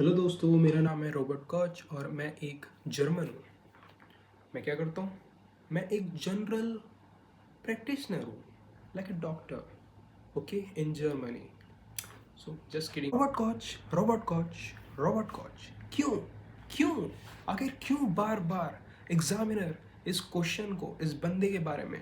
Hello दोस्तों, मेरा नाम है रॉबर्ट कॉच और मैं एक जर्मन हूँ। मैं क्या करता हूँ? मैं एक जनरल प्रैक्टिशनर हूँ, like a doctor, okay, in Germany. So just kidding. Robert Koch, Robert Koch, Robert Koch. क्यों? क्यों? आखिर क्यों बार बार एग्जामिनर इस क्वेश्चन को इस बंदे के बारे में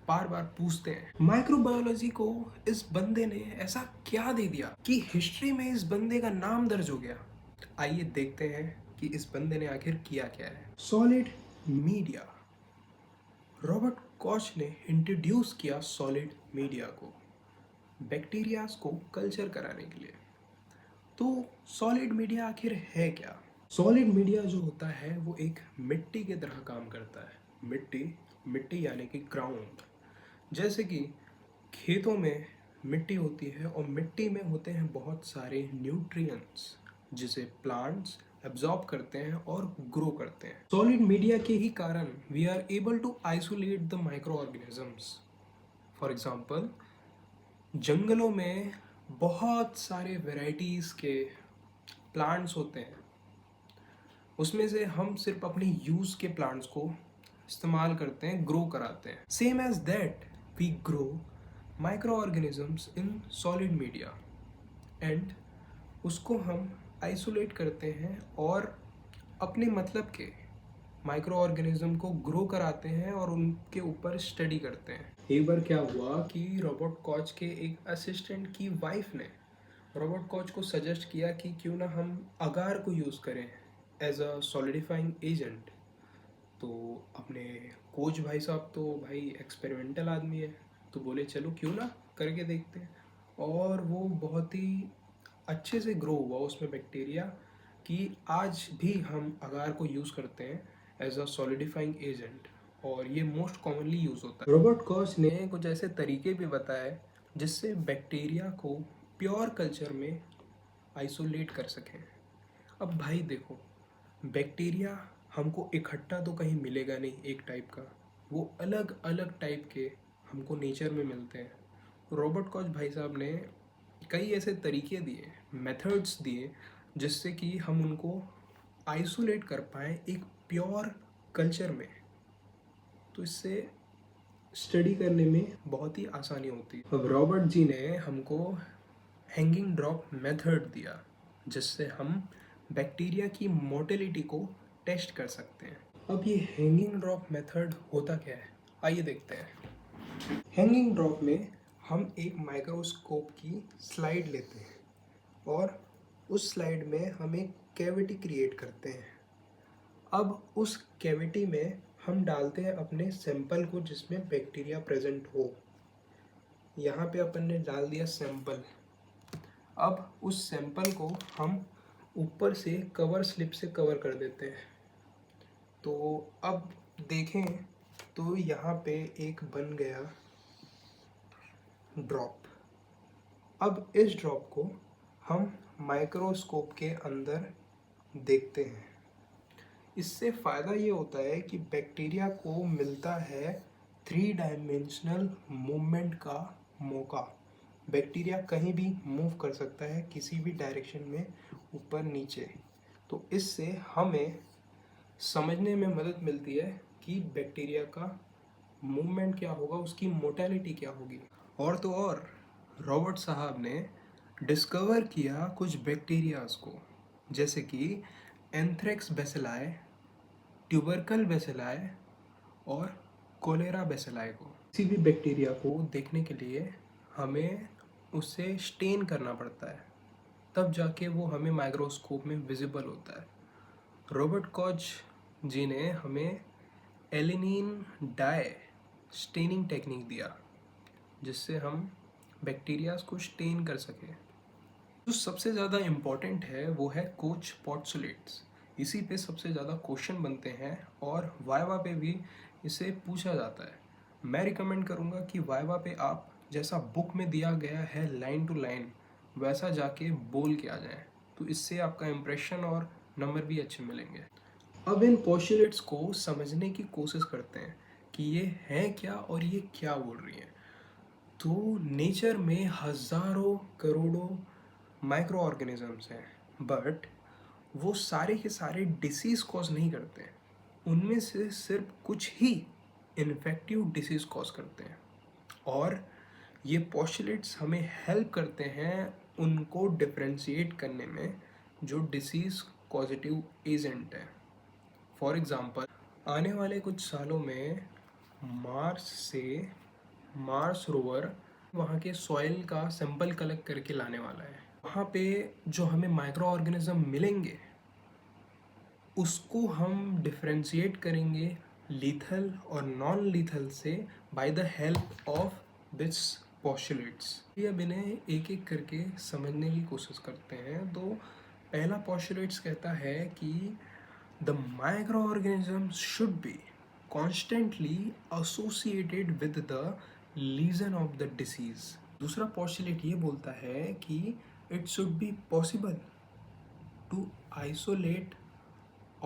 बार बार पूछते हैं? माइक्रोबायोलॉजी को इस बंदे ने ऐसा क्या दे दिया कि हिस्ट्री में इस बंदे का नाम दर्ज हो गया? आइए देखते हैं कि इस बंदे ने आखिर किया क्या है। Solid media. रॉबर्ट कॉच ने इंट्रोड्यूस किया सॉलिड मीडिया को बैक्टीरियाज को कल्चर कराने के लिए। तो सॉलिड मीडिया आखिर है क्या? सॉलिड मीडिया जो होता है वो एक मिट्टी की तरह काम करता है। मिट्टी, मिट्टी यानी कि ग्राउंड। जैसे कि खेतों में मिट्टी होती है और मिट्टी में होते हैं बहुत सारे न्यूट्रिएंट्स जिसे प्लांट्स एब्जॉर्ब करते हैं और ग्रो करते हैं। सॉलिड मीडिया के ही कारण we are able to isolate the micro organisms. For example, जंगलों में बहुत सारे वेराइटीज़ के प्लांट्स होते हैं, उसमें से हम सिर्फ अपने यूज़ के प्लांट्स को इस्तेमाल करते हैं, ग्रो कराते हैं। Same as that we grow micro organisms in solid media and उसको हम आइसोलेट करते हैं और अपने मतलब के माइक्रो ऑर्गेनिज्म को ग्रो कराते हैं और उनके ऊपर स्टडी करते हैं। एक बार क्या हुआ कि रॉबर्ट कॉच के एक असिस्टेंट की वाइफ ने रॉबर्ट कॉच को सजेस्ट किया कि क्यों ना हम अगार को यूज़ करें एज अ सॉलिडिफाइंग एजेंट। तो अपने कोच भाई साहब तो भाई एक्सपेरिमेंटल आदमी है, तो बोले चलो क्यों ना करके देखते हैं। और वो बहुत ही अच्छे से ग्रो हुआ उसमें बैक्टीरिया कि आज भी हम अगार को यूज़ करते हैं एज अ सॉलिडिफाइंग एजेंट और ये मोस्ट कॉमनली यूज़ होता है। रॉबर्ट कॉच ने कुछ ऐसे तरीके भी बताए जिससे बैक्टीरिया को प्योर कल्चर में आइसोलेट कर सकें। अब भाई देखो, बैक्टीरिया हमको इकट्ठा तो कहीं मिलेगा नहीं एक टाइप का, वो अलग अलग टाइप के हमको नेचर में मिलते हैं। रॉबर्ट कॉच भाई साहब ने कई ऐसे तरीके दिए, मेथड्स दिए जिससे कि हम उनको आइसोलेट कर पाएँ एक प्योर कल्चर में। तो इससे स्टडी करने में बहुत ही आसानी होती है। अब रॉबर्ट जी ने हमको हैंगिंग ड्रॉप मेथड दिया जिससे हम बैक्टीरिया की मोटिलिटी को टेस्ट कर सकते हैं। अब ये हैंगिंग ड्रॉप मेथड होता क्या है, आइए देखते हैं। हैंगिंग ड्रॉप में हम एक माइक्रोस्कोप की स्लाइड लेते हैं और उस स्लाइड में हम एक कैविटी क्रिएट करते हैं। अब उस कैविटी में हम डालते हैं अपने सैंपल को जिसमें बैक्टीरिया प्रेजेंट हो। यहाँ पे अपन ने डाल दिया सैंपल। अब उस सैंपल को हम ऊपर से कवर स्लिप से कवर कर देते हैं। तो अब देखें तो यहाँ पे एक बन गया ड्रॉप। अब इस ड्रॉप को हम माइक्रोस्कोप के अंदर देखते हैं। इससे फ़ायदा ये होता है कि बैक्टीरिया को मिलता है 3 डायमेंशनल मूवमेंट का मौका। बैक्टीरिया कहीं भी मूव कर सकता है किसी भी डायरेक्शन में, ऊपर नीचे। तो इससे हमें समझने में मदद मिलती है कि बैक्टीरिया का मूवमेंट क्या होगा, उसकी मोटेलिटी क्या होगी। और तो और रॉबर्ट साहब ने डिस्कवर किया कुछ बैक्टीरियाज को, जैसे कि एंथ्रेक्स बेसिलाई, ट्यूबरकल बेसिलाई और कोलेरा बेसिलाई को। किसी भी बैक्टीरिया को देखने के लिए हमें उसे स्टेन करना पड़ता है, तब जाके वो हमें माइक्रोस्कोप में विजिबल होता है। रॉबर्ट कॉच जी ने हमें एलिनीन डाई स्टेनिंग टेक्निक दिया जिससे हम बैक्टीरियाज को स्टेन कर सकें। जो सबसे ज़्यादा इम्पॉर्टेंट है वो है कोच पॉटसुलेट्स। इसी पे सबसे ज़्यादा क्वेश्चन बनते हैं और वाइवा पे भी इसे पूछा जाता है। मैं रिकमेंड करूँगा कि वाइवा पे आप जैसा बुक में दिया गया है लाइन टू लाइन वैसा जाके बोल के आ जाएं, तो इससे आपका इम्प्रेशन और नंबर भी अच्छे मिलेंगे। अब इन पोस्टुलेट्स को समझने की कोशिश करते हैं कि ये हैं क्या और ये क्या बोल रही हैं। तो नेचर में हज़ारों करोड़ों माइक्रो ऑर्गेनिजम्स हैं, बट वो सारे के सारे डिसीज़ कॉज नहीं करते हैं, उनमें से सिर्फ कुछ ही इन्फेक्टिव डिसीज़ कॉज करते हैं। और ये पोस्टुलेट्स हमें हेल्प करते हैं उनको डिफ्रेंशिएट करने में जो डिसीज़ कॉजेटिव एजेंट है। फॉर एग्ज़ाम्पल, आने वाले कुछ सालों में मार्स रोवर वहाँ के सॉइल का सैंपल कलेक्ट करके लाने वाला है। वहाँ पे जो हमें माइक्रो ऑर्गेनिज्म मिलेंगे उसको हम डिफ्रेंशिएट करेंगे लीथल और नॉन लीथल से by the help of this postulates. अब इन्हें एक एक करके समझने की कोशिश करते हैं। तो पहला पोस्टुलेट्स कहता है कि the micro organism should be constantly associated with the lesion of the disease. दूसरा पोस्टुलेट ये बोलता है कि it should be possible to isolate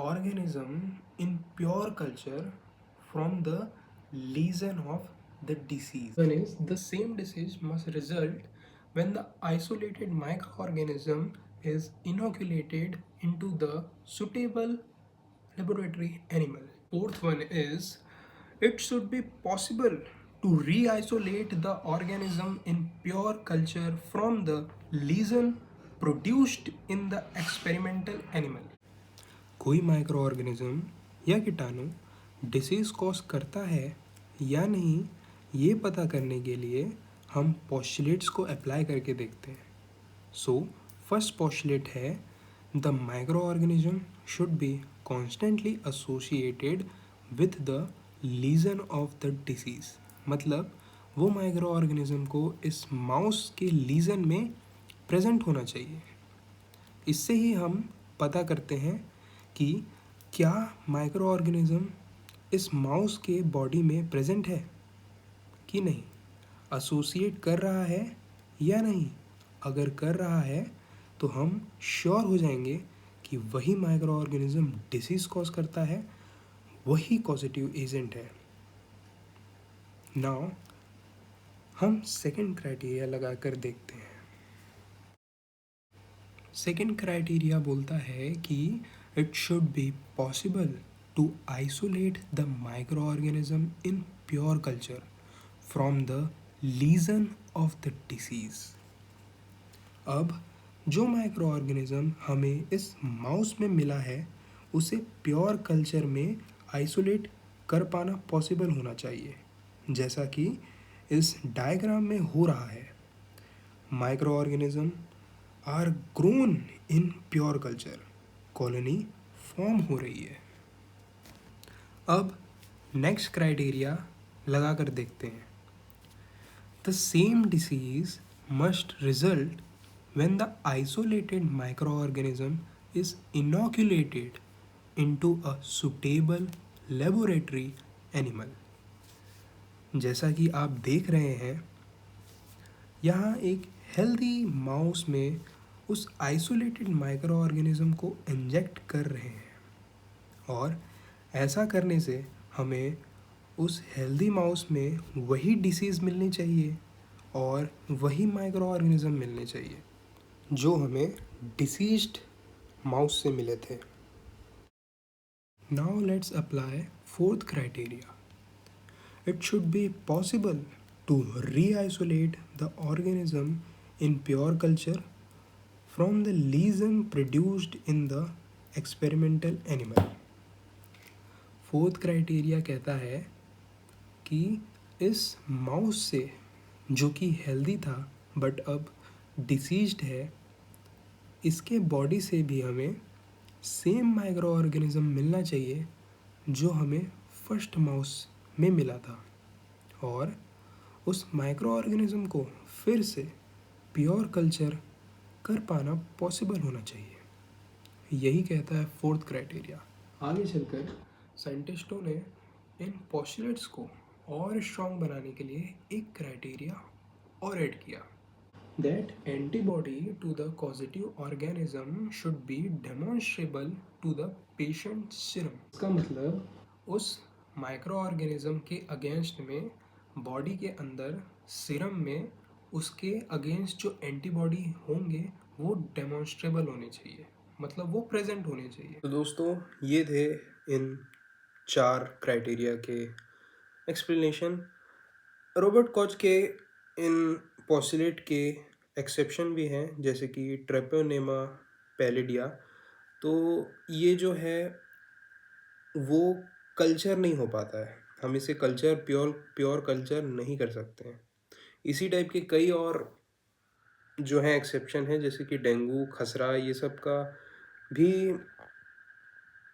organism in pure culture from the lesion of the disease. One is the same disease must result when the isolated microorganism is inoculated into the suitable laboratory animal. Fourth one is it should be possible to re-isolate the organism in pure culture from the lesion produced in the experimental animal. कोई micro organism या कीटाणु disease cause करता है या नहीं, ये पता करने के लिए हम पोस्टुलेट्स को अप्लाई करके देखते हैं। सो फर्स्ट पोस्टुलेट है the micro organism should be constantly associated with the lesion of the disease. मतलब वो माइक्रो ऑर्गेनिज्म को इस माउस के लीजन में प्रेजेंट होना चाहिए। इससे ही हम पता करते हैं कि क्या माइक्रो ऑर्गेनिज्म इस माउस के बॉडी में प्रेजेंट है कि नहीं, एसोसिएट कर रहा है या नहीं। अगर कर रहा है तो हम श्योर हो जाएंगे कि वही माइक्रो ऑर्गेनिज्म डिसीज़ कॉज करता है, वही कॉजेटिव एजेंट है। नाउ हम सेकंड क्राइटेरिया लगा कर देखते हैं। सेकंड क्राइटेरिया बोलता है कि it should be possible to isolate the microorganism in pure culture from the lesion of the disease. अब जो माइक्रो ऑर्गेनिज्म हमें इस माउस में मिला है उसे प्योर कल्चर में आइसोलेट कर पाना पॉसिबल होना चाहिए, जैसा कि इस डायग्राम में हो रहा है। Micro organism are grown in pure culture, colony form हो रही है। अब नेक्स्ट क्राइटेरिया लगा कर देखते हैं। The same disease must result when the isolated micro organism is inoculated into a suitable laboratory animal. जैसा कि आप देख रहे हैं, यहाँ एक हेल्दी माउस में उस आइसोलेटेड माइक्रो ऑर्गेनिज्म को इंजेक्ट कर रहे हैं और ऐसा करने से हमें उस हेल्दी माउस में वही डिसीज़ मिलनी चाहिए और वही माइक्रो ऑर्गेनिज्म मिलने चाहिए जो हमें डिसीज्ड माउस से मिले थे। Now let's apply fourth criteria. It should be possible to reisolate the organism in pure culture from the lesion produced in the experimental animal. Fourth criteria कहता है कि इस माउस से जो कि हेल्दी था बट अब डिसीज्ड है, इसके बॉडी से भी हमें सेम माइक्रो ऑर्गेनिज्म मिलना चाहिए जो हमें फर्स्ट माउस में मिला था और उस माइक्रो ऑर्गेनिज्म को फिर से प्योर कल्चर कर पाना पॉसिबल होना चाहिए। यही कहता है फोर्थ क्राइटेरिया। आगे चलकर साइंटिस्टों ने इन पोस्टुलेट्स को और स्ट्रॉन्ग बनाने के लिए एक क्राइटेरिया और ऐड किया, that antibody to the causative organism should be demonstrable to the patient serum. इसका मतलब उस माइक्रो ऑर्गेनिज्म के अगेंस्ट में बॉडी के अंदर सीरम में उसके अगेंस्ट जो एंटीबॉडी होंगे वो डेमोन्स्ट्रेबल होने चाहिए। मतलब वो प्रेजेंट होने चाहिए। तो दोस्तों, ये थे इन 4 क्राइटेरिया के एक्सप्लेनेशन। रॉबर्ट कॉच के इन पोस्टुलेट के एक्सेप्शन भी हैं, जैसे कि ट्रेपोनेमा पैलिडिया। तो ये जो है वो कल्चर नहीं हो पाता है, हम इसे कल्चर प्योर प्योर कल्चर नहीं कर सकते हैं। इसी टाइप के कई और जो हैं एक्सेप्शन है, जैसे कि डेंगू, खसरा, ये सब का भी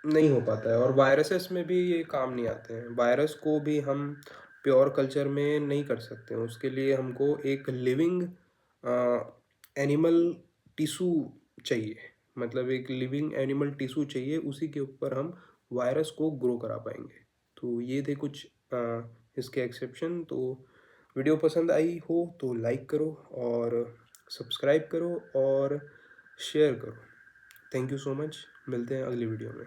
नहीं हो पाता है। और वायरसेस में भी ये काम नहीं आते हैं। वायरस को भी हम प्योर कल्चर में नहीं कर सकते हैं। उसके लिए हमको एक लिविंग एनिमल टिश्यू चाहिए, मतलब एक लिविंग एनिमल टिश्यू चाहिए, उसी के ऊपर हम वायरस को ग्रो करा पाएंगे। तो ये थे कुछ इसके एक्सेप्शन। तो वीडियो पसंद आई हो तो लाइक करो और सब्सक्राइब करो और शेयर करो। Thank you so much. मिलते हैं अगली वीडियो में।